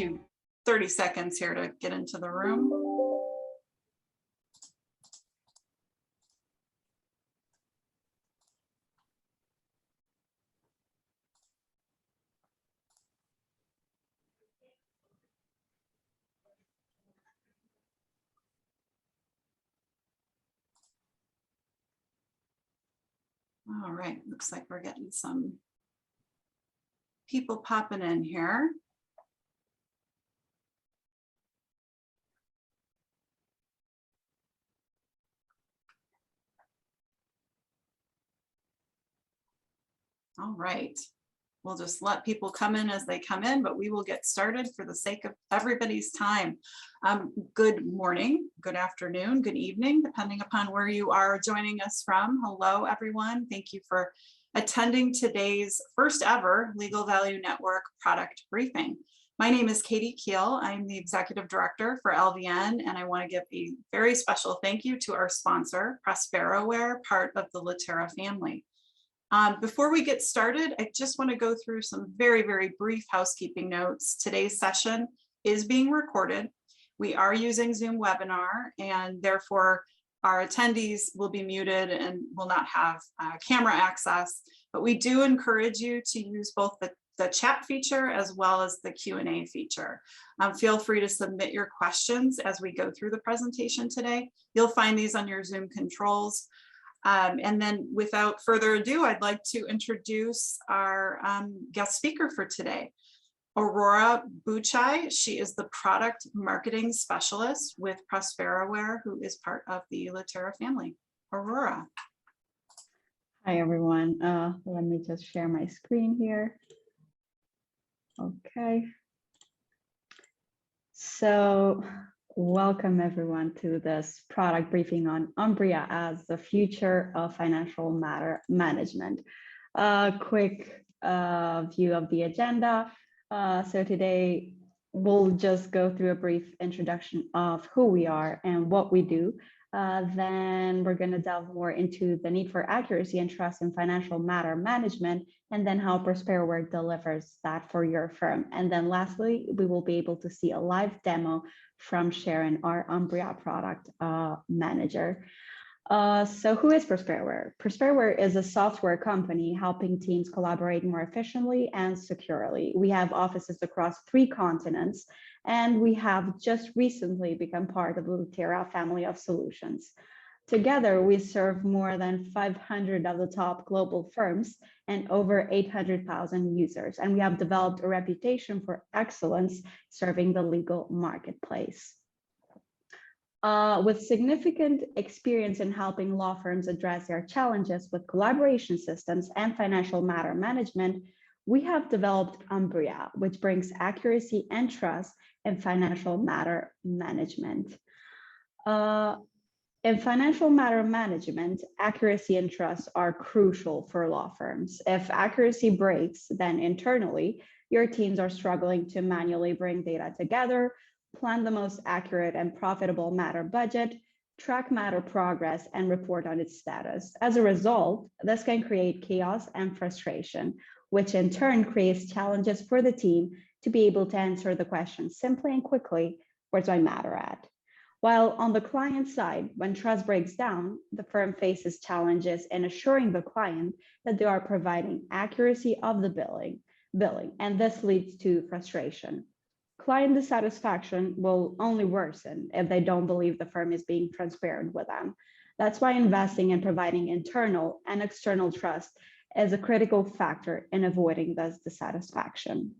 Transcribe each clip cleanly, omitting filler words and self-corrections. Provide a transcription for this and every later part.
you 30 seconds here to get into the room. All right, looks like we're getting some people popping in here. All right, we'll just let people come in as they come in, but we will get started for the sake of everybody's time. Good morning, good afternoon, good evening, depending upon where you are joining us from. Hello, everyone. Thank you for attending today's first ever Legal Value Network product briefing. My name is Katie Keel. I'm the Executive Director for LVN, and I want to give a very special thank you to our sponsor, Prosperoware, part of the Latera family. Before we get started, I just want to go through some very, very brief housekeeping notes. Today's session is being recorded. We are using Zoom webinar, and therefore our attendees will be muted and will not have camera access, but we do encourage you to use both the chat feature as well as the Q&A feature. Feel free to submit your questions as we go through the presentation today. You'll find these on your Zoom controls. And then without further ado, I'd like to introduce our guest speaker for today, Aurora Bucaj. She is the product marketing specialist with Prosperoware, who is part of the Latera family. Aurora. Hi, everyone. Let me just share my screen here. Okay. So welcome everyone to this product briefing on Umbria as the future of financial matter management. Quick view of the agenda. So today we'll just go through a brief introduction of who we are and what we do. Then we're going to delve more into the need for accuracy and trust in financial matter management, and then how Prosperoware delivers that for your firm. And then lastly, we will be able to see a live demo from Sharon, our Umbria product manager. So who is Prosperoware? Prosperoware is a software company helping teams collaborate more efficiently and securely. We have offices across 3 continents, and we have just recently become part of the Latera family of solutions. Together, we serve more than 500 of the top global firms and over 800,000 users, and we have developed a reputation for excellence serving the legal marketplace. With significant experience in helping law firms address their challenges with collaboration systems and financial matter management, we have developed Umbria, which brings accuracy and trust in financial matter management. In financial matter management, accuracy and trust are crucial for law firms. If accuracy breaks, then internally, your teams are struggling to manually bring data together, plan the most accurate and profitable matter budget, track matter progress, and report on its status. As a result, this can create chaos and frustration, which in turn creates challenges for the team to be able to answer the question simply and quickly, where's my matter at? While on the client side, when trust breaks down, the firm faces challenges in assuring the client that they are providing accuracy of the billing, and this leads to frustration. Client dissatisfaction will only worsen if they don't believe the firm is being transparent with them. That's why investing in providing internal and external trust is a critical factor in avoiding this dissatisfaction.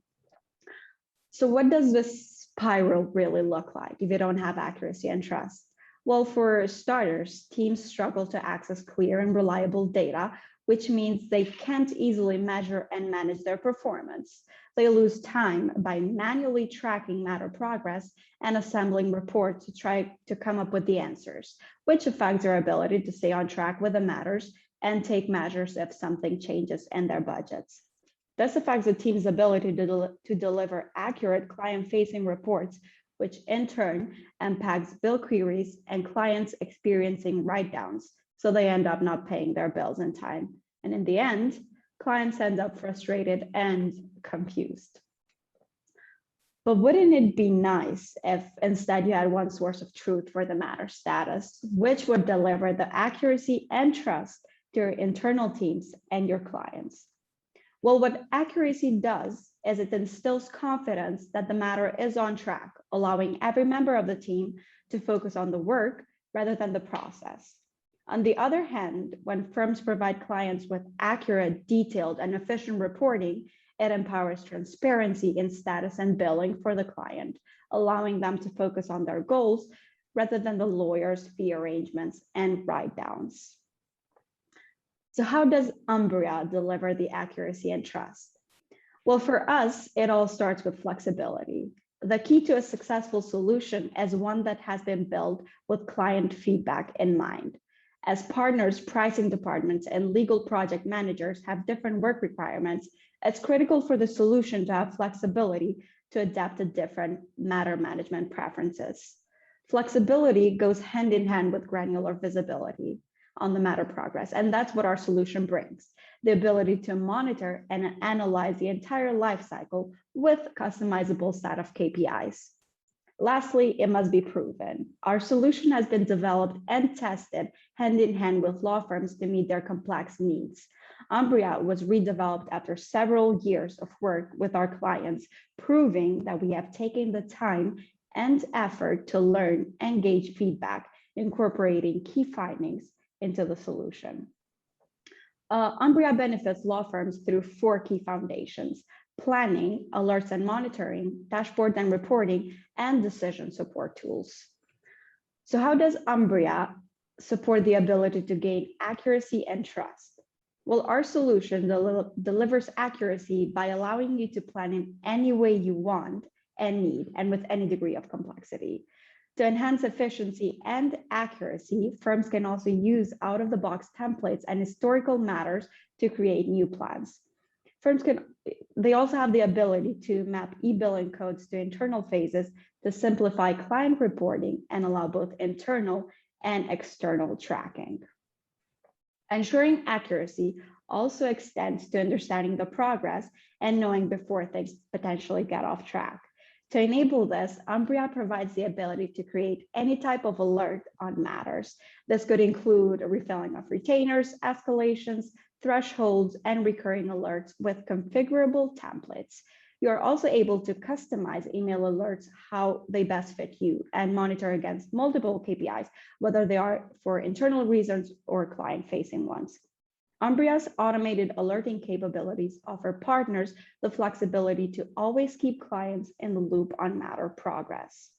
So what does this spiral really look like if you don't have accuracy and trust? Well, for starters, teams struggle to access clear and reliable data, which means they can't easily measure and manage their performance. They lose time by manually tracking matter progress and assembling reports to try to come up with the answers, which affects their ability to stay on track with the matters and take measures if something changes in their budgets. This affects the team's ability to deliver accurate client-facing reports, which in turn impacts bill queries and clients experiencing write-downs, so they end up not paying their bills in time. And in the end, clients end up frustrated and confused. But wouldn't it be nice if instead you had one source of truth for the matter status, which would deliver the accuracy and trust to your internal teams and your clients? Well, what accuracy does is it instills confidence that the matter is on track, allowing every member of the team to focus on the work rather than the process. On the other hand, when firms provide clients with accurate, detailed, and efficient reporting, it empowers transparency in status and billing for the client, allowing them to focus on their goals rather than the lawyer's fee arrangements and write-downs. So how does Umbria deliver the accuracy and trust? Well, for us, it all starts with flexibility. The key to a successful solution is one that has been built with client feedback in mind. As partners, pricing departments, and legal project managers have different work requirements, it's critical for the solution to have flexibility to adapt to different matter management preferences. Flexibility goes hand in hand with granular visibility on the matter progress, and that's what our solution brings: the ability to monitor and analyze the entire life cycle with customizable set of KPIs. Lastly, it must be proven. Our solution has been developed and tested hand in hand with law firms to meet their complex needs. Umbria was redeveloped after several years of work with our clients, proving that we have taken the time and effort to learn and gauge feedback, incorporating key findings into the solution. Umbria benefits law firms through 4 key foundations: planning, alerts and monitoring, dashboard and reporting, and decision support tools. So how does Umbria support the ability to gain accuracy and trust? Well, our solution delivers accuracy by allowing you to plan in any way you want and need, and with any degree of complexity. To enhance efficiency and accuracy, firms can also use out-of-the-box templates and historical matters to create new plans. They also have the ability to map e-billing codes to internal phases to simplify client reporting and allow both internal and external tracking. Ensuring accuracy also extends to understanding the progress and knowing before things potentially get off track. To enable this, Umbria provides the ability to create any type of alert on matters. This could include a refilling of retainers, escalations, thresholds, and recurring alerts with configurable templates. You are also able to customize email alerts how they best fit you and monitor against multiple KPIs, whether they are for internal reasons or client-facing ones. Umbria's automated alerting capabilities offer partners the flexibility to always keep clients in the loop on matter progress.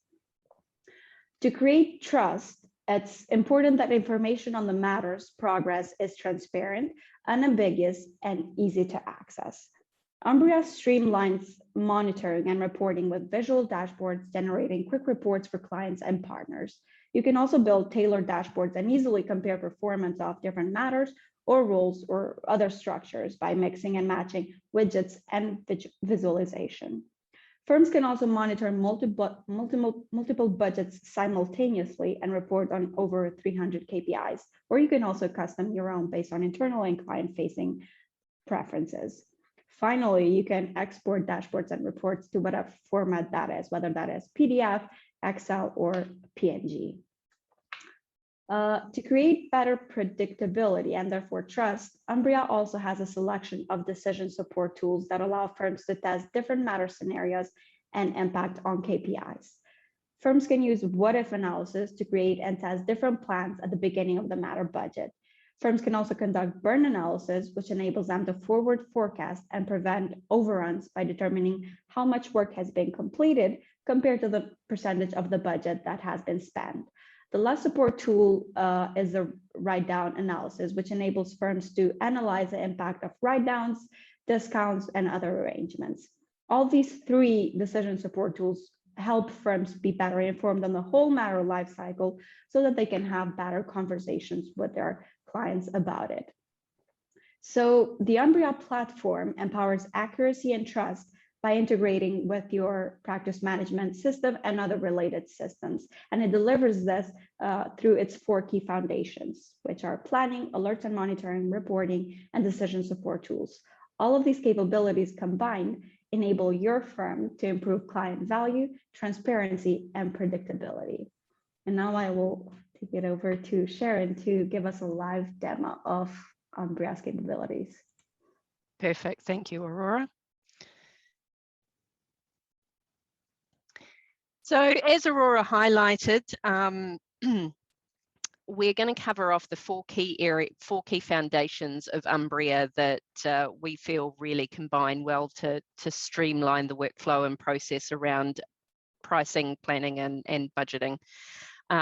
To create trust, it's important that information on the matter's progress is transparent, unambiguous, and easy to access. Umbria streamlines monitoring and reporting with visual dashboards, generating quick reports for clients and partners. You can also build tailored dashboards and easily compare performance of different matters or rules or other structures by mixing and matching widgets and visualization. Firms can also monitor multiple budgets simultaneously and report on over 300 KPIs, or you can also custom your own based on internal and client-facing preferences. Finally, you can export dashboards and reports to whatever format that is, whether that is PDF, Excel, or PNG. To create better predictability and therefore trust, Umbria also has a selection of decision support tools that allow firms to test different matter scenarios and impact on KPIs. Firms can use what-if analysis to create and test different plans at the beginning of the matter budget. Firms can also conduct burn analysis, which enables them to forward forecast and prevent overruns by determining how much work has been completed compared to the percentage of the budget that has been spent. The last support tool is the write-down analysis, which enables firms to analyze the impact of write-downs, discounts, and other arrangements. All these 3 decision support tools help firms be better informed on the whole matter lifecycle so that they can have better conversations with their clients about it. So the Umbria platform empowers accuracy and trust by integrating with your practice management system and other related systems. And it delivers this through its 4 key foundations, which are planning, alerts and monitoring, reporting, and decision support tools. All of these capabilities combined enable your firm to improve client value, transparency, and predictability. And now I will take it over to Sharon to give us a live demo of Umbria's capabilities. Perfect, thank you, Aurora. So as Aurora highlighted, we're going to cover off the four key foundations of Umbria that we feel really combine well to streamline the workflow and process around pricing, planning, and budgeting. So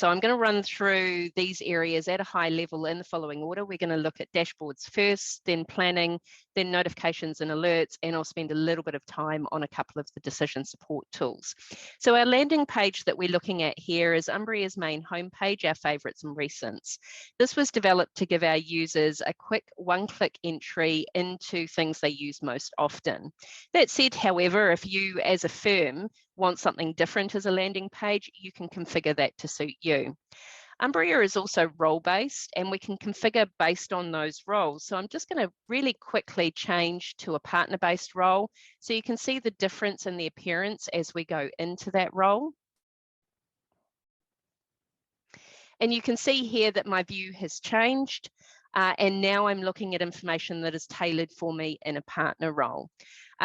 I'm going to run through these areas at a high level in the following order. We're going to look at dashboards first, then planning, then notifications and alerts, and I'll spend a little bit of time on a couple of the decision support tools. So our landing page that we're looking at here is Umbria's main homepage, our favourites and recents. This was developed to give our users a quick one-click entry into things they use most often. That said, however, if you as a firm want something different as a landing page, you can configure that to suit you. Umbria is also role-based and we can configure based on those roles. So I'm just going to really quickly change to a partner-based role so you can see the difference in the appearance as we go into that role. And you can see here that my view has changed. And now I'm looking at information that is tailored for me in a partner role.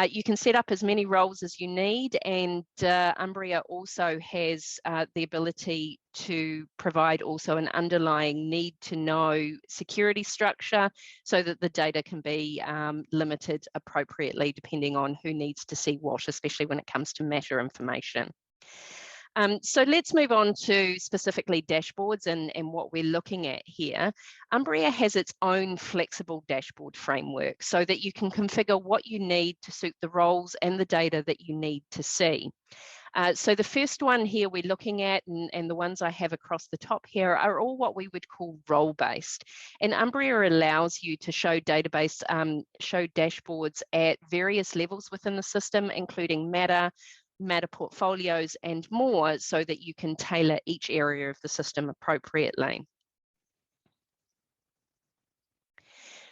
You can set up as many roles as you need, and Umbria also has the ability to provide also an underlying need to know security structure so that the data can be limited appropriately depending on who needs to see what, especially when it comes to matter information. So let's move on to specifically dashboards and what we're looking at here. Umbria has its own flexible dashboard framework so that you can configure what you need to suit the roles and the data that you need to see. So the first one here we're looking at, and the ones I have across the top here, are all what we would call role-based. And Umbria allows you to show show dashboards at various levels within the system, including matter portfolios and more, so that you can tailor each area of the system appropriately.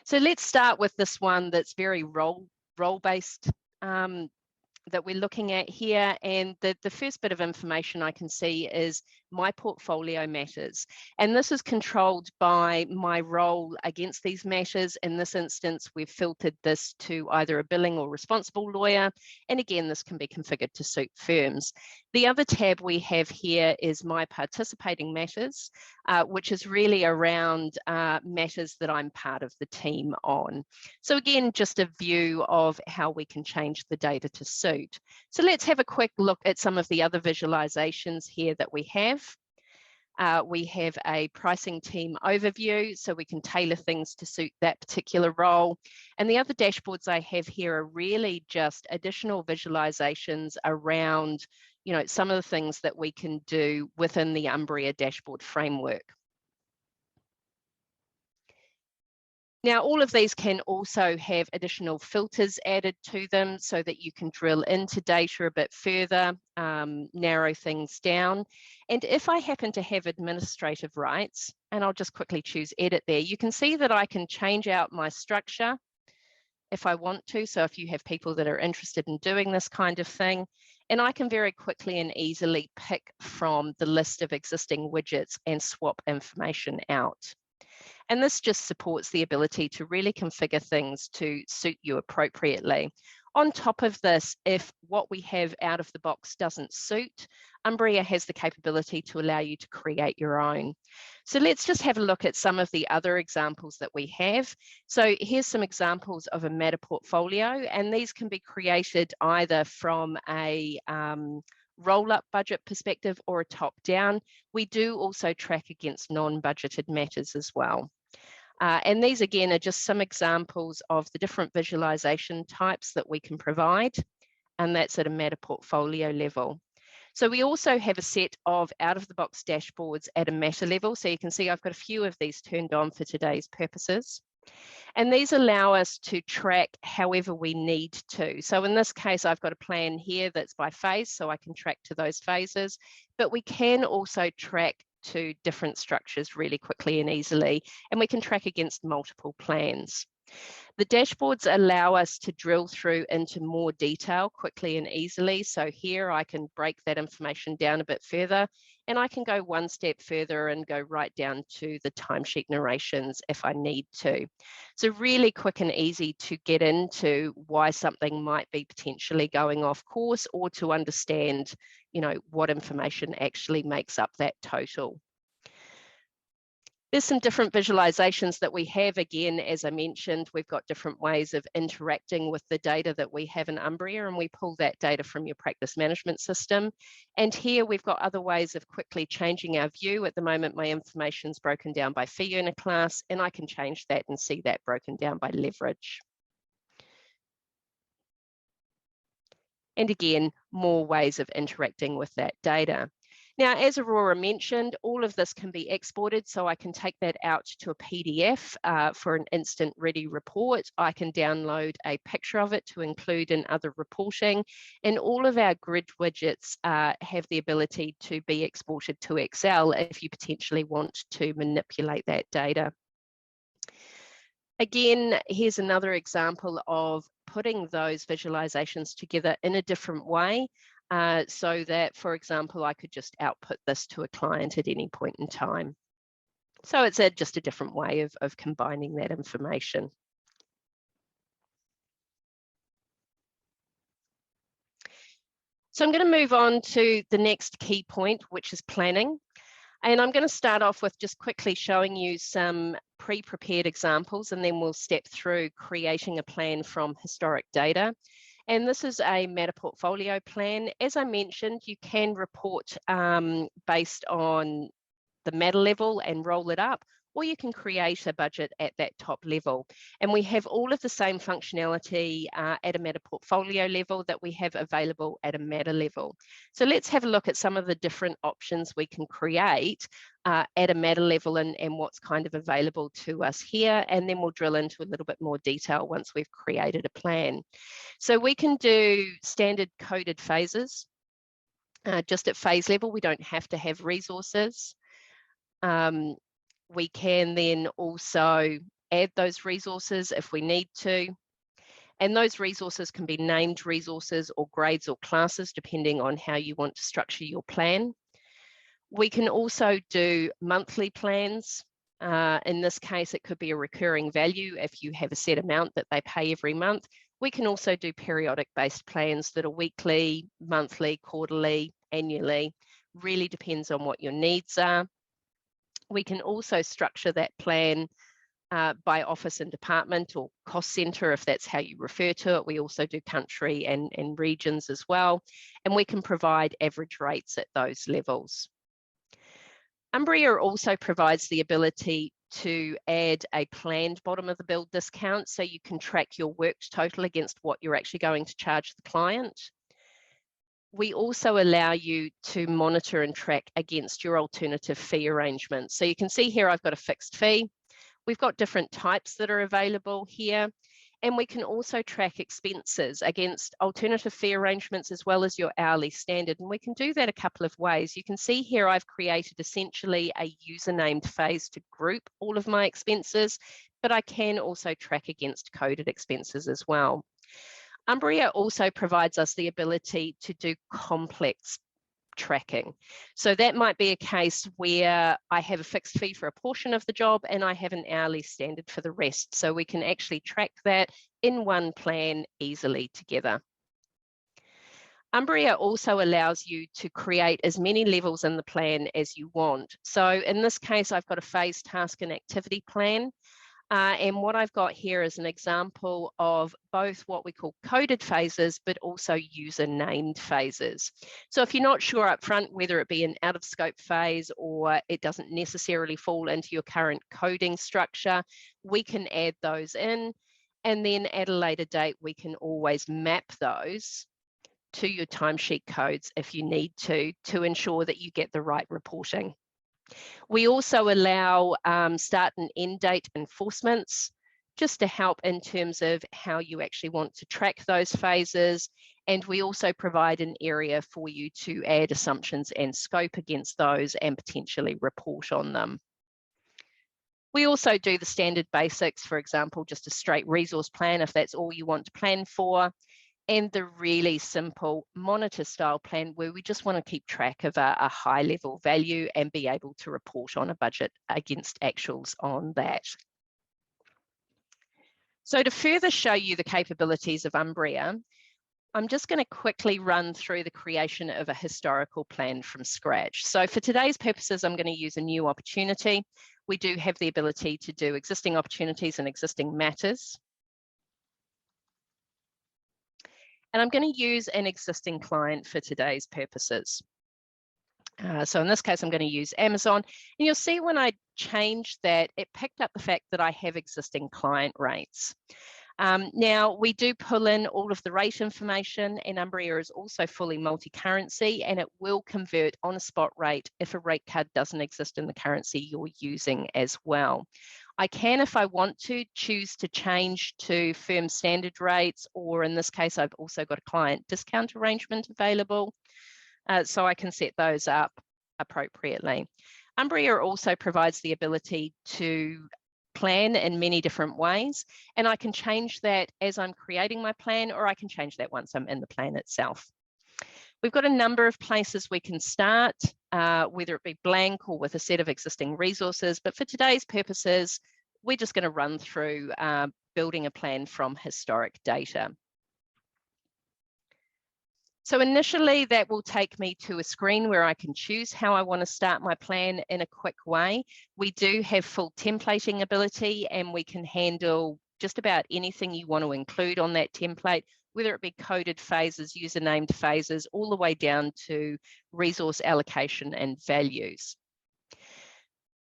So let's start with this one that's very role-based that we're looking at here. And the first bit of information I can see is my portfolio matters. And this is controlled by my role against these matters. In this instance, we've filtered this to either a billing or responsible lawyer. And again, this can be configured to suit firms. The other tab we have here is my participating matters, which is really around matters that I'm part of the team on. So again, just a view of how we can change the data to suit. So let's have a quick look at some of the other visualizations here that we have. We have a pricing team overview, so we can tailor things to suit that particular role. And the other dashboards I have here are really just additional visualizations around, you know, some of the things that we can do within the Umbria dashboard framework. Now, all of these can also have additional filters added to them so that you can drill into data a bit further, narrow things down. And if I happen to have administrative rights, and I'll just quickly choose edit there, you can see that I can change out my structure if I want to. So if you have people that are interested in doing this kind of thing, and I can very quickly and easily pick from the list of existing widgets and swap information out. And this just supports the ability to really configure things to suit you appropriately. On top of this, if what we have out of the box doesn't suit, Umbria has the capability to allow you to create your own. So let's just have a look at some of the other examples that we have. So here's some examples of a matter portfolio, and these can be created either from a roll-up budget perspective or a top-down. We do also track against non-budgeted matters as well. And these again are just some examples of the different visualization types that we can provide, and that's at a matter portfolio level. So we also have a set of out-of-the-box dashboards at a matter level. So you can see I've got a few of these turned on for today's purposes. And these allow us to track however we need to. So in this case, I've got a plan here that's by phase, so I can track to those phases, but we can also track to different structures really quickly and easily, and we can track against multiple plans. The dashboards allow us to drill through into more detail quickly and easily. So here I can break that information down a bit further, and I can go one step further and go right down to the timesheet narrations if I need to. So really quick and easy to get into why something might be potentially going off course, or to understand, what information actually makes up that total. There's some different visualizations that we have. Again, as I mentioned, we've got different ways of interacting with the data that we have in Umbria, and we pull that data from your practice management system. And here we've got other ways of quickly changing our view. At the moment, my information is broken down by fee earner class, and I can change that and see that broken down by leverage. And again, more ways of interacting with that data. Now, as Aurora mentioned, all of this can be exported, so I can take that out to a PDF for an instant ready report. I can download a picture of it to include in other reporting, and all of our grid widgets have the ability to be exported to Excel if you potentially want to manipulate that data. Again, here's another example of putting those visualizations together in a different way. So that, for example, I could just output this to a client at any point in time. So it's just a different way of combining that information. So I'm going to move on to the next key point, which is planning. And I'm going to start off with just quickly showing you some pre-prepared examples, and then we'll step through creating a plan from historic data. And this is a matter portfolio plan. As I mentioned, you can report based on the matter level and roll it up, or you can create a budget at that top level. And we have all of the same functionality at a matter portfolio level that we have available at a matter level. So let's have a look at some of the different options we can create at a matter level and what's kind of available to us here. And then we'll drill into a little bit more detail once we've created a plan. So we can do standard coded phases. Just at phase level, we don't have to have resources. We can then also add those resources if we need to. And those resources can be named resources or grades or classes, depending on how you want to structure your plan. We can also do monthly plans. In this case, it could be a recurring value if you have a set amount that they pay every month. We can also do periodic based plans that are weekly, monthly, quarterly, annually. Really depends on what your needs are. We can also structure that plan by office and department, or cost centre if that's how you refer to it. We also do country and regions as well. And we can provide average rates at those levels. Umbria also provides the ability to add a planned bottom of the bill discount, so you can track your worked total against what you're actually going to charge the client. We also allow you to monitor and track against your alternative fee arrangements. So you can see here I've got a fixed fee. We've got different types that are available here. And we can also track expenses against alternative fee arrangements as well as your hourly standard. And we can do that a couple of ways. You can see here I've created essentially a user-named phase to group all of my expenses, but I can also track against coded expenses as well. Umbria also provides us the ability to do complex tracking. So that might be a case where I have a fixed fee for a portion of the job and I have an hourly standard for the rest. So we can actually track that in one plan easily together. Umbria also allows you to create as many levels in the plan as you want. So in this case, I've got a phase, task, and activity plan. And what I've got here is an example of both what we call coded phases, but also user named phases. So if you're not sure up front whether it be an out of scope phase or it doesn't necessarily fall into your current coding structure, we can add those in. And then at a later date, we can always map those to your timesheet codes if you need to ensure that you get the right reporting. We also allow start and end date enforcements just to help in terms of how you actually want to track those phases. And we also provide an area for you to add assumptions and scope against those and potentially report on them. We also do the standard basics, for example, just a straight resource plan if that's all you want to plan for, and the really simple monitor style plan where we just want to keep track of a high level value and be able to report on a budget against actuals on that. So to further show you the capabilities of Umbria, I'm just going to quickly run through the creation of a historical plan from scratch. So for today's purposes, I'm going to use a new opportunity. We do have the ability to do existing opportunities and existing matters. And I'm going to use an existing client for today's purposes. So in this case, I'm going to use Amazon. And you'll see when I changed that, it picked up the fact that I have existing client rates. Now, we do pull in all of the rate information, and Umbria is also fully multi-currency, and it will convert on a spot rate if a rate card doesn't exist in the currency you're using as well. I can, if I want to, choose to change to firm standard rates, or in this case, I've also got a client discount arrangement available, so I can set those up appropriately. Umbria also provides the ability to plan in many different ways, and I can change that as I'm creating my plan, or I can change that once I'm in the plan itself. We've got a number of places we can start, whether it be blank or with a set of existing resources, but for today's purposes, we're just going to run through building a plan from historic data. So initially that will take me to a screen where I can choose how I want to start my plan in a quick way. We do have full templating ability, and we can handle just about anything you want to include on that template, whether it be coded phases, user-named phases, all the way down to resource allocation and values.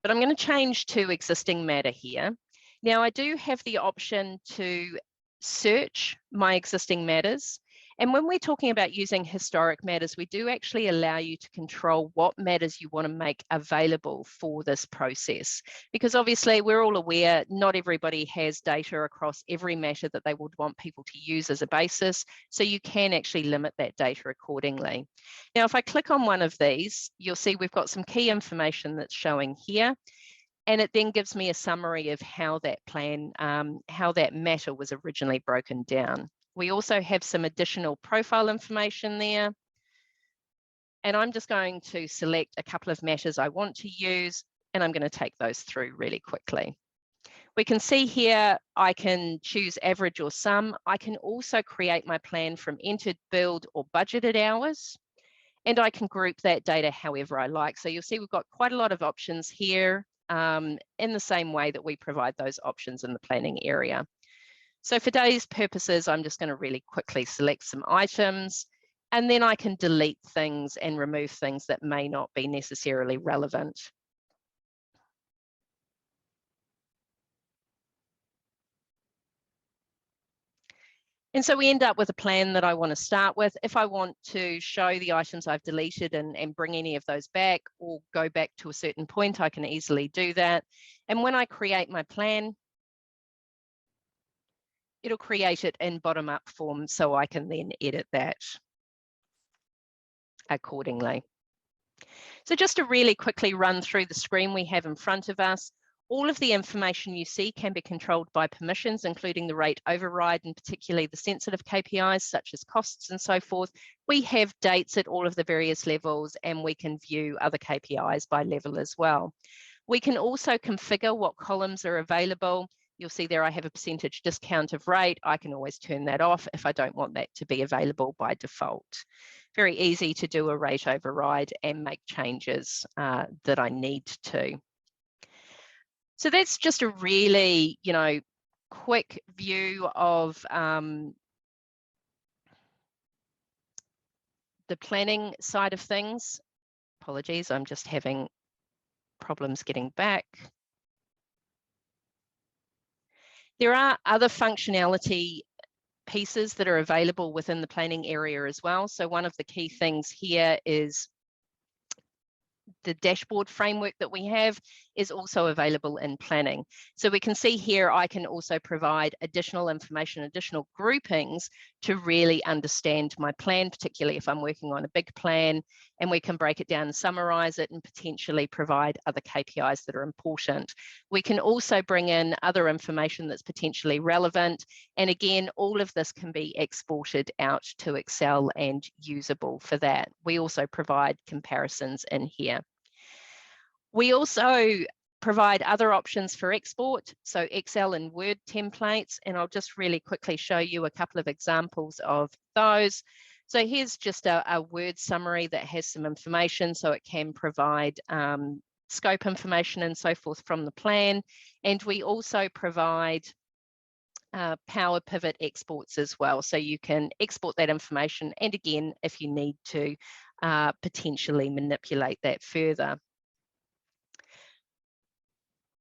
But I'm going to change to existing matter here. Now I do have the option to search my existing matters. And when we're talking about using historic matters, we do actually allow you to control what matters you want to make available for this process. Because obviously we're all aware not everybody has data across every matter that they would want people to use as a basis. So you can actually limit that data accordingly. Now, if I click on one of these, you'll see we've got some key information that's showing here. And it then gives me a summary of how that plan, how that matter was originally broken down. We also have some additional profile information there. And I'm just going to select a couple of matters I want to use, and I'm going to take those through really quickly. We can see here, I can choose average or sum. I can also create my plan from entered, billed, or budgeted hours. And I can group that data however I like. So you'll see we've got quite a lot of options here in the same way that we provide those options in the planning area. So for today's purposes, I'm just going to really quickly select some items, and then I can delete things and remove things that may not be necessarily relevant. And so we end up with a plan that I want to start with. If I want to show the items I've deleted and bring any of those back, or go back to a certain point, I can easily do that. And when I create my plan, it'll create it in bottom-up form, so I can then edit that accordingly. So just to really quickly run through the screen we have in front of us, all of the information you see can be controlled by permissions, including the rate override and particularly the sensitive KPIs such as costs and so forth. We have dates at all of the various levels, and we can view other KPIs by level as well. We can also configure what columns are available. You'll see there I have a percentage discount of rate. I can always turn that off if I don't want that to be available by default. Very easy to do a rate override and make changes that I need to. So that's just a really, quick view of the planning side of things. Apologies, I'm just having problems getting back. There are other functionality pieces that are available within the planning area as well. So one of the key things here is the dashboard framework that we have is also available in planning. So we can see here, I can also provide additional information, additional groupings to really understand my plan, particularly if I'm working on a big plan, and we can break it down and summarize it and potentially provide other KPIs that are important. We can also bring in other information that's potentially relevant. And again, all of this can be exported out to Excel and usable for that. We also provide comparisons in here. We also provide other options for export, so Excel and Word templates, and I'll just really quickly show you a couple of examples of those. So here's just a Word summary that has some information, so it can provide scope information and so forth from the plan. And we also provide Power Pivot exports as well, so you can export that information, and again, if you need to, potentially manipulate that further.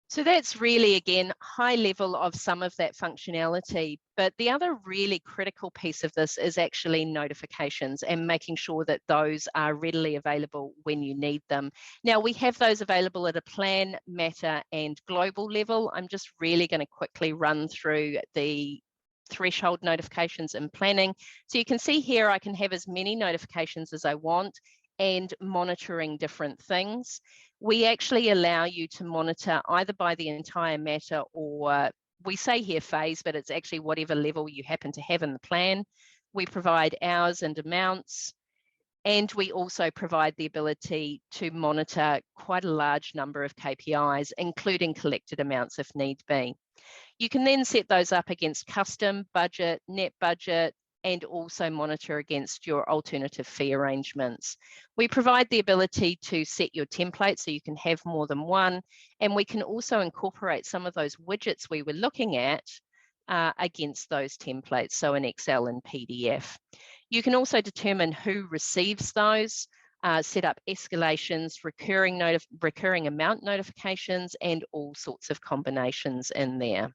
So that's really, again, high level of some of that functionality. But the other really critical piece of this is actually notifications and making sure that those are readily available when you need them. Now, we have those available at a plan, matter, and global level. I'm just really going to quickly run through the threshold notifications in planning. So you can see here, I can have as many notifications as I want and monitoring different things. We actually allow you to monitor either by the entire matter, or we say here phase, but it's actually whatever level you happen to have in the plan. We provide hours and amounts, and we also provide the ability to monitor quite a large number of KPIs, including collected amounts if need be. You can then set those up against custom, budget, net budget, and also monitor against your alternative fee arrangements. We provide the ability to set your template so you can have more than one, and we can also incorporate some of those widgets we were looking at against those templates, so in Excel and PDF. You can also determine who receives those, set up escalations, recurring amount notifications, and all sorts of combinations in there.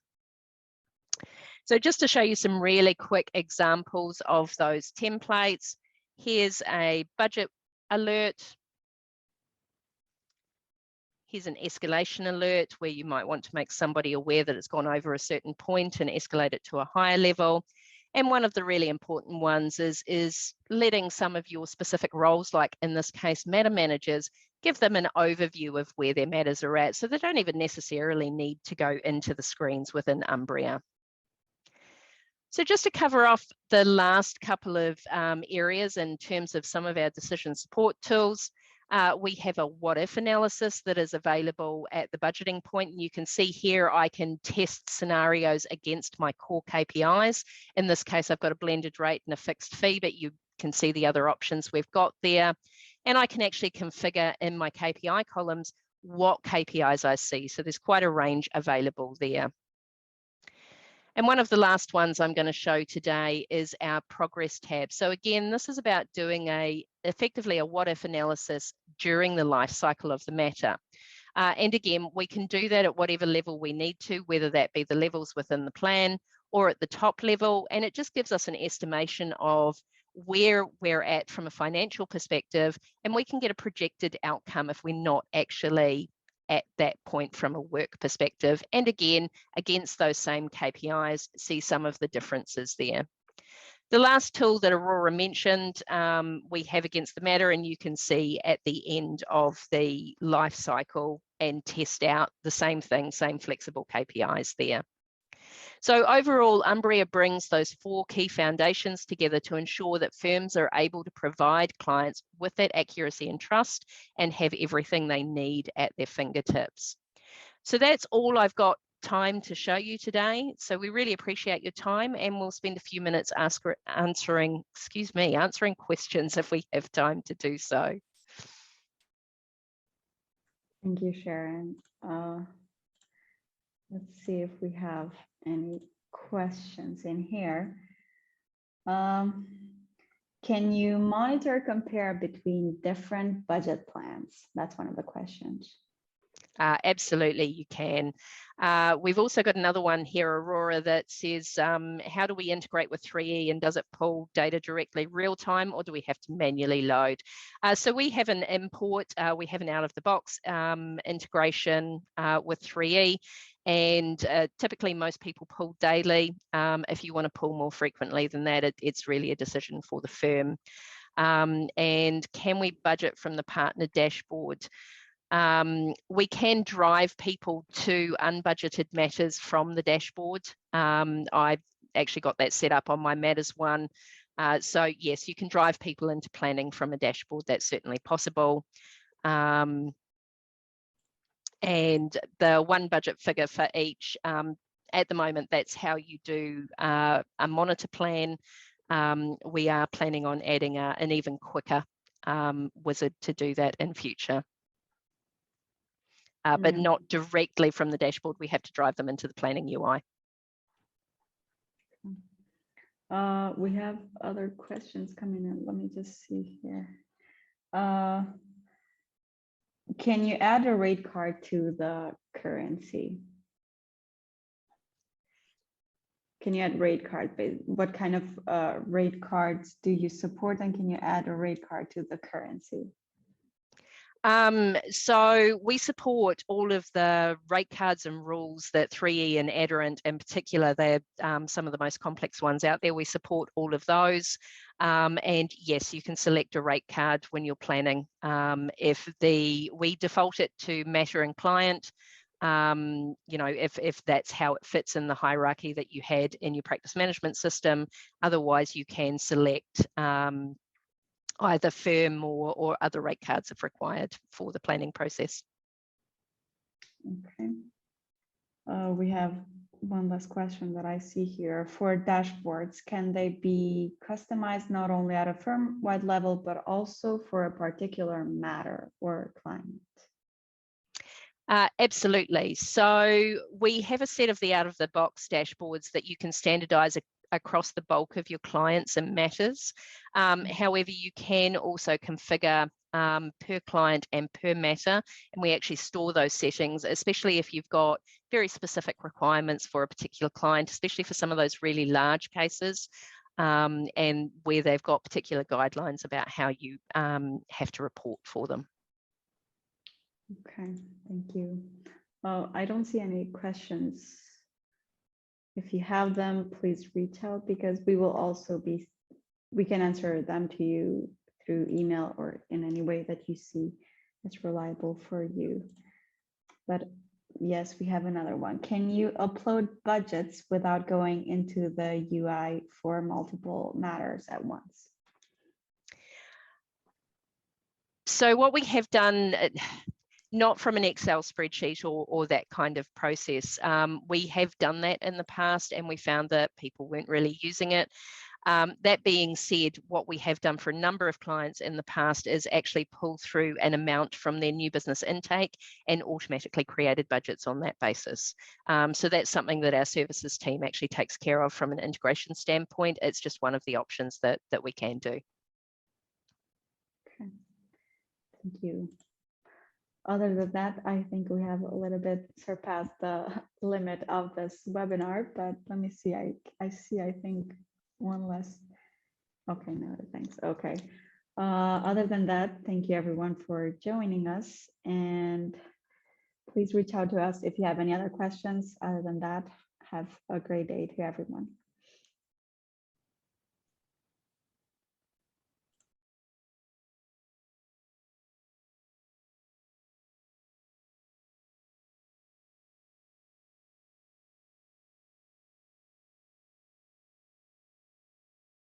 So just to show you some really quick examples of those templates, here's a budget alert. Here's an escalation alert where you might want to make somebody aware that it's gone over a certain point and escalate it to a higher level. And one of the really important ones is letting some of your specific roles, like in this case, matter managers, give them an overview of where their matters are at, so they don't even necessarily need to go into the screens within Umbria. So just to cover off the last couple of areas in terms of some of our decision support tools, we have a what if analysis that is available at the budgeting point. And you can see here, I can test scenarios against my core KPIs. In this case, I've got a blended rate and a fixed fee, but you can see the other options we've got there. And I can actually configure in my KPI columns what KPIs I see. So there's quite a range available there. And one of the last ones I'm going to show today is our progress tab. So again, this is about doing effectively a what if analysis during the life cycle of the matter. And again, we can do that at whatever level we need to, whether that be the levels within the plan or at the top level. And it just gives us an estimation of where we're at from a financial perspective, and we can get a projected outcome if we're not actually at that point from a work perspective. And again, against those same KPIs, see some of the differences there. The last tool that Aurora mentioned, we have against the matter, and you can see at the end of the life cycle and test out the same thing, same flexible KPIs there. So overall, Umbria brings those 4 key foundations together to ensure that firms are able to provide clients with that accuracy and trust and have everything they need at their fingertips. So that's all I've got time to show you today. So we really appreciate your time, and we'll spend a few minutes answering questions if we have time to do so. Thank you, Sharon. Let's see if we have any questions in here. Can you monitor, compare between different budget plans? That's one of the questions. Absolutely, you can. We've also got another one here, Aurora, that says, how do we integrate with 3E, and does it pull data directly real time, or do we have to manually load? So we have an import, we have an out-of-the-box integration with 3E, and typically most people pull daily. If you want to pull more frequently than that, it's really a decision for the firm. And can we budget from the partner dashboard? We can drive people to unbudgeted matters from the dashboard. I've actually got that set up on my matters one. So yes, you can drive people into planning from a dashboard. That's certainly possible. And the one budget figure for each, at the moment, that's how you do a monitor plan. We are planning on adding an even quicker wizard to do that in future. But not directly from the dashboard. We have to drive them into the planning UI. We have other questions coming in. Let me just see here. Can you add a rate card to the currency? Can you add rate card? What kind of rate cards do you support, and can you add a rate card to the currency? So we support all of the rate cards and rules that 3E and Adherent in particular, they're some of the most complex ones out there. We support all of those. And yes, you can select a rate card when you're planning. We default it to matter and client, you know, if that's how it fits in the hierarchy that you had in your practice management system. Otherwise, you can select either firm or other rate cards if required for the planning process. Okay. We have one last question that I see here. For dashboards, can they be customized not only at a firm-wide level, but also for a particular matter or client? Absolutely. So we have a set of the out-of-the-box dashboards that you can standardize across the bulk of your clients and matters. However, you can also configure per client and per matter, and we actually store those settings, especially if you've got very specific requirements for a particular client, especially for some of those really large cases, and where they've got particular guidelines about how you have to report for them. Okay, thank you. Well, I don't see any questions. If you have them, please reach out, because we can answer them to you through email or in any way that you see is reliable for you. But yes, we have another one. Can you upload budgets without going into the UI for multiple matters at once? So what we have done, not from an Excel spreadsheet or that kind of process. We have done that in the past, and we found that people weren't really using it. That being said, what we have done for a number of clients in the past is actually pull through an amount from their new business intake and automatically created budgets on that basis. So that's something that our services team actually takes care of from an integration standpoint. It's just one of the options that we can do. Okay, thank you. Other than that, I think we have a little bit surpassed the limit of this webinar, but let me see. I think one less. Okay, no, thanks. Okay. Other than that, thank you everyone for joining us, and please reach out to us if you have any other questions. Other than that, have a great day to everyone.